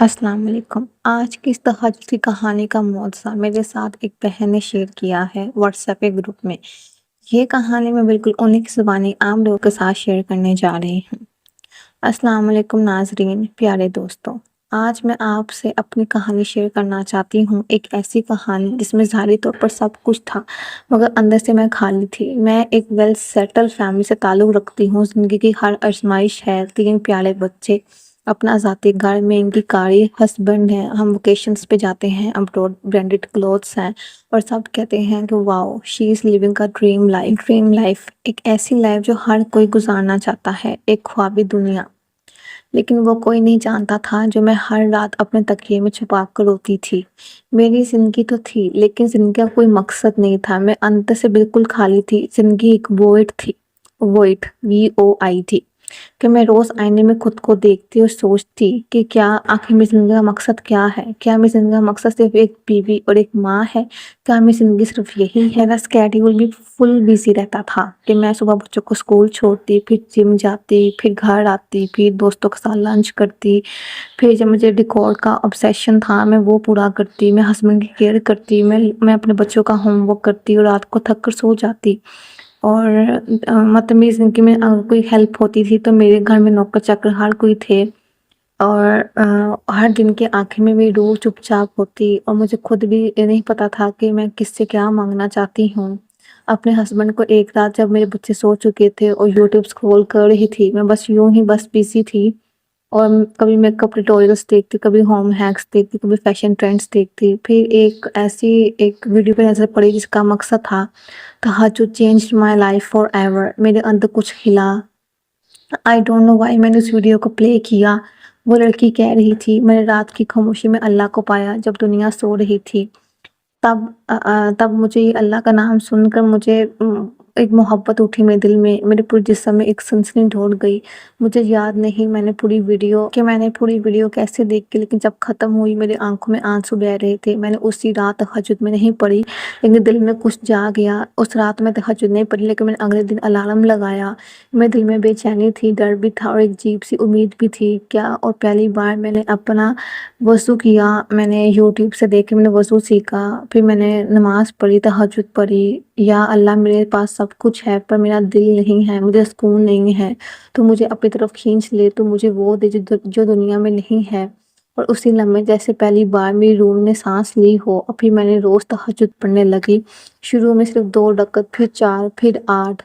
السلام علیکم۔ آج کی اس تہجد کی کہانی کا معجزہ میرے ساتھ ایک بہن نے شیئر کیا ہے واٹس ایپ کے گروپ میں۔ یہ کہانی میں بالکل انہیں کی زبانی عام لوگوں کے ساتھ شیئر کرنے جا رہی ہوں۔ السلام علیکم ناظرین، پیارے دوستوں۔ آج میں آپ سے اپنی کہانی شیئر کرنا چاہتی ہوں، ایک ایسی کہانی جس میں ظاہری طور پر سب کچھ تھا مگر اندر سے میں خالی تھی۔ میں ایک ویل سیٹل فیملی سے تعلق رکھتی ہوں، زندگی کی ہر آزمائش ہے، 3 پیارے بچے، اپنا ذاتی گھر، مہنگی گاڑی، ہسبینڈ ہے، ہم ویکیشنز پہ جاتے ہیں، ابروڈ، برانڈڈ کلوتھس ہیں اور سب کہتے ہیں کہ واؤ شی از لیونگ کا ڈریم لائف، ایک ایسی لائف جو ہر کوئی گزارنا چاہتا ہے، ایک خوابی دنیا۔ لیکن وہ کوئی نہیں جانتا تھا جو میں ہر رات اپنے تکیے میں چھپا کر روتی تھی۔ میری زندگی تو تھی لیکن زندگی کا کوئی مقصد نہیں تھا، میں اندر سے بالکل خالی تھی۔ زندگی ایک وائٹ تھی، VOID، کہ میں روز آئینے میں خود کو دیکھتی اور سوچتی کہ کیا آخر میری زندگی کا مقصد کیا ہے؟ کیا میری زندگی کا مقصد صرف ایک بیوی اور ایک ماں ہے؟ کیا میری زندگی صرف یہی ہے؟ میرا اسکیڈول بھی فل بزی رہتا تھا کہ میں صبح بچوں کو اسکول چھوڑتی، پھر جم جاتی، پھر گھر آتی، پھر دوستوں کے ساتھ لنچ کرتی، پھر جب مجھے ڈیکور کا obsession تھا میں وہ پورا کرتی، میں ہسبینڈ کی کیئر کرتی، میں اپنے بچوں کا ہوم ورک کرتی اور رات کو تھک کر سو جاتی۔ اور مطلب میری زندگی میں اگر کوئی ہیلپ ہوتی تھی تو میرے گھر میں نوکر چاکر ہر کوئی تھے، اور ہر دن کے آخر میں میری روح چپ چاپ ہوتی اور مجھے خود بھی نہیں پتا تھا کہ میں کس سے کیا مانگنا چاہتی ہوں۔ اپنے ہسبینڈ کو ایک رات جب میرے بچے سو چکے تھے اور یوٹیوب اسکرول کر رہی تھی، میں بس یوں ہی بس بزی تھی، اور کبھی میک اپ ٹیوٹوریلس دیکھتی، کبھی ہوم ہیکس دیکھتی، کبھی فیشن ٹرینڈس دیکھتی، پھر ایک ویڈیو پہ نظر پڑی جس کا مقصد تھا تہجد changed my life for ever, میرے اندر کچھ ہلا۔ آئی ڈونٹ نو وائی، میں نے اس ویڈیو کو پلے کیا۔ وہ لڑکی کہہ رہی تھی میں نے رات کی خاموشی میں اللہ کو پایا جب دنیا سو رہی تھی۔ تب مجھے یہ اللہ کا نام سن کر مجھے ایک محبت اٹھی میرے دل میں، میرے پورے جسم میں ایک سنسنی ڈھول گئی۔ مجھے یاد نہیں میں نے پوری ویڈیو کیسے دیکھی، لیکن جب ختم ہوئی میری آنکھوں میں آنسو بہ رہے تھے۔ میں نے اسی رات تہجد میں نہیں پڑھی لیکن دل میں کچھ جا گیا۔ اس رات میں تہجد نہیں پڑھی لیکن میں نے اگلے دن الارم لگایا۔ میرے دل میں بے چینی تھی، ڈر بھی تھا اور ایک عجیب سی امید بھی تھی۔ اور پہلی بار میں نے اپنا وضو کیا، میں نے یوٹیوب سے دیکھ کے میں نے وضو سیکھا، پھر میں نے نماز پڑھی، تہجد پڑھی۔ یا اللہ میرے پاس سب کچھ ہے پر میرا دل نہیں ہے، مجھے سکون نہیں ہے، تو مجھے اپنی طرف کھینچ لے، تو مجھے وہ دے جو دنیا میں نہیں ہے۔ اور اسی لمحے جیسے پہلی بار میری روح نے سانس لی ہو، اور پھر میں نے روز تہجد پڑھنے لگی۔ شروع میں صرف 2 رکعت، پھر 4، پھر 8،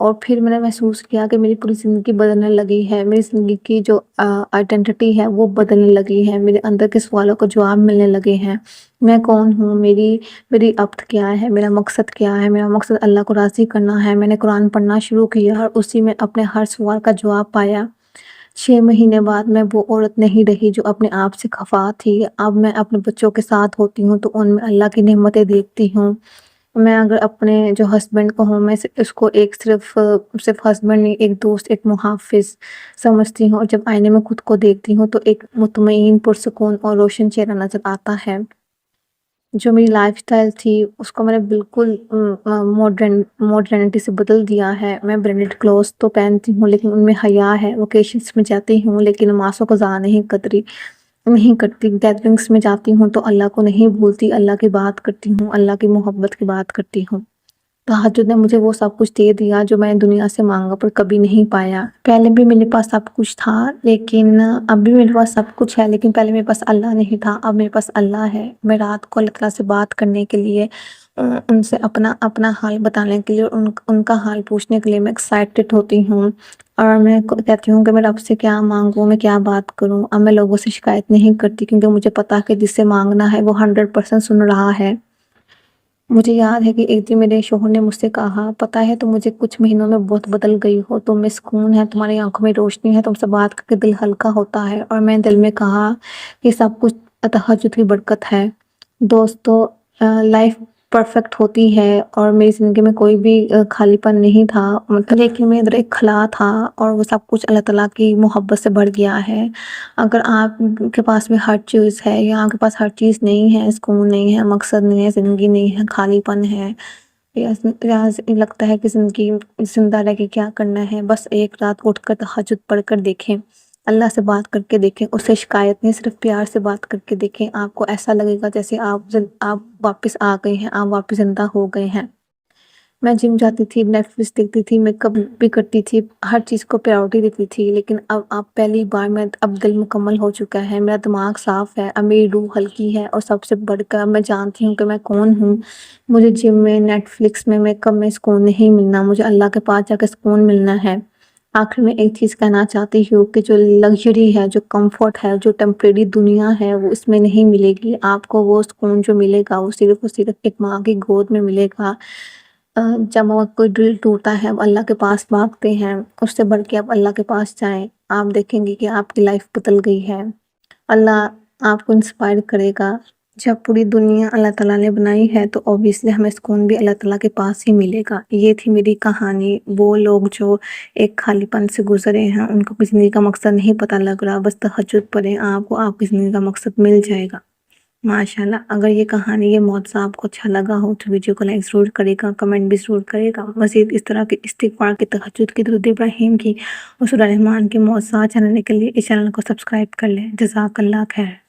اور پھر میں نے محسوس کیا کہ میری پوری زندگی بدلنے لگی ہے، میری زندگی کی جو آئیڈینٹی ہے وہ بدلنے لگی ہے، میرے اندر کے سوالوں کو جواب ملنے لگے ہیں۔ میں کون ہوں، میری ابد کیا ہے، میرا مقصد کیا ہے؟ میرا مقصد اللہ کو راضی کرنا ہے۔ میں نے قرآن پڑھنا شروع کیا اور اسی میں اپنے ہر سوال کا جواب پایا۔ 6 مہینے بعد میں وہ عورت نہیں رہی جو اپنے آپ سے خفا تھی۔ اب میں اپنے بچوں کے ساتھ ہوتی ہوں تو ان میں اللہ کی نعمتیں دیکھتی ہوں۔ میں اگر اپنے جو ہسبینڈ کو ہوں، میں اس کو ایک صرف ہسبینڈ نہیں، ایک دوست، ایک محافظ سمجھتی ہوں، اور جب آئینے میں خود کو دیکھتی ہوں تو ایک مطمئن، پرسکون اور روشن چہرہ نظر آتا ہے۔ جو میری لائف سٹائل تھی اس کو میں نے بالکل ماڈرنٹی سے بدل دیا ہے۔ میں برانڈڈ کلوتھس تو پہنتی ہوں لیکن ان میں حیا ہے، ویکیشنز میں جاتی ہوں لیکن نمازوں کو ضائع نہیں کرتی، گیدرنگز میں جاتی ہوں تو اللہ کو نہیں بھولتی، اللہ کی بات کرتی ہوں، اللہ کی محبت کی بات کرتی ہوں۔ تہجد نے مجھے وہ سب کچھ دے دیا جو میں نے دنیا سے مانگا پر کبھی نہیں پایا۔ پہلے بھی میرے پاس سب کچھ تھا لیکن اب بھی میرے پاس سب کچھ ہے، لیکن پہلے میرے پاس اللہ نہیں تھا، اب میرے پاس اللہ ہے۔ میں رات کو اللہ تعالیٰ سے بات کرنے کے لیے، ان سے اپنا حال بتانے کے لیے، ان کا حال پوچھنے کے لیے میں ایکسائٹڈ ہوتی ہوں، اور میں کہتی ہوں کہ میں رب سے کیا مانگوں، میں کیا بات کروں۔ اب میں لوگوں سے شکایت نہیں کرتی کیونکہ مجھے پتا ہے کہ جس سے مانگنا ہے وہ 100% سن رہا ہے۔ مجھے یاد ہے کہ ایک دن میرے شوہر نے مجھ سے کہا، پتا ہے تم مجھے کچھ مہینوں میں بہت بدل گئی ہو، تم میں سکون ہے، تمہاری آنکھوں میں روشنی ہے، تم سے بات کر کے دل ہلکا ہوتا ہے۔ اور میں دل میں کہا کہ سب کچھ تہجد کی برکت ہے۔ دوستو، لائف پرفیکٹ ہوتی ہے اور میری زندگی میں کوئی بھی خالی پن نہیں تھا، لیکن میرے اندر ایک خلا تھا اور وہ سب کچھ اللہ تعالیٰ کی محبت سے بڑھ گیا ہے۔ اگر آپ کے پاس میں ہر چیز ہے یا آپ کے پاس ہر چیز نہیں ہے، سکون نہیں ہے، مقصد نہیں ہے، زندگی نہیں ہے، خالی پن ہے، یا لگتا ہے کہ زندگی زندہ رہ کے کیا کرنا ہے، بس ایک رات اٹھ کر تہجد پڑھ کر دیکھیں۔ اللہ سے بات کر کے دیکھیں، اس سے شکایت نہیں، صرف پیار سے بات کر کے دیکھیں، آپ کو ایسا لگے گا جیسے آپ واپس آ گئے ہیں، آپ واپس زندہ ہو گئے ہیں۔ میں جم جاتی تھی، نیٹفلکس دیکھتی تھی، میک اپ بھی کرتی تھی، ہر چیز کو پرائورٹی دیتی تھی، لیکن اب پہلی بار اب دل مکمل ہو چکا ہے، میرا دماغ صاف ہے، اب میری روح ہلکی ہے، اور سب سے بڑھ کر میں جانتی ہوں کہ میں کون ہوں۔ مجھے جم میں، نیٹفلکس میں، میک اپ میں سکون نہیں ملنا، مجھے اللہ کے پاس جا کے سکون ملنا ہے۔ آخر میں ایک چیز کہنا چاہتی ہوں کہ جو لگژری ہے، جو کمفرٹ ہے، جو ٹیمپریری دنیا ہے، وہ اس میں نہیں ملے گی۔ آپ کو وہ سکون جو ملے گا وہ صرف اور صرف ایک ماں کی گود میں ملے گا۔ جب کوئی دل ٹوٹا ہے، اب اللہ کے پاس مانگتے ہیں، اس سے بڑھ کے آپ اللہ کے پاس جائیں، آپ دیکھیں گے کہ آپ کی لائف بدل گئی ہے۔ اللہ آپ کو انسپائر کرے گا۔ جب پوری دنیا اللہ تعالیٰ نے بنائی ہے تو اوبیسلی ہمیں سکون بھی اللہ تعالیٰ کے پاس ہی ملے گا۔ یہ تھی میری کہانی۔ وہ لوگ جو ایک خالی پن سے گزرے ہیں، ان کو زندگی کا مقصد نہیں پتہ لگ رہا، بس تہجد پڑھیں، آپ کو آپ کی زندگی کا مقصد مل جائے گا۔ ماشاءاللہ، اگر یہ کہانی، یہ معجزہ آپ کو اچھا لگا ہو تو ویڈیو کو لائک ضرور کرے گا، کمنٹ بھی ضرور کرے گا۔ مزید اس طرح کے استغفار کی، تہجد کی، درود ابراہیم کی اور سورہ رحمان کے معجزات جاننے کے لیے اس چینل کو سبسکرائب کر لیں۔ جزاک اللہ خیر۔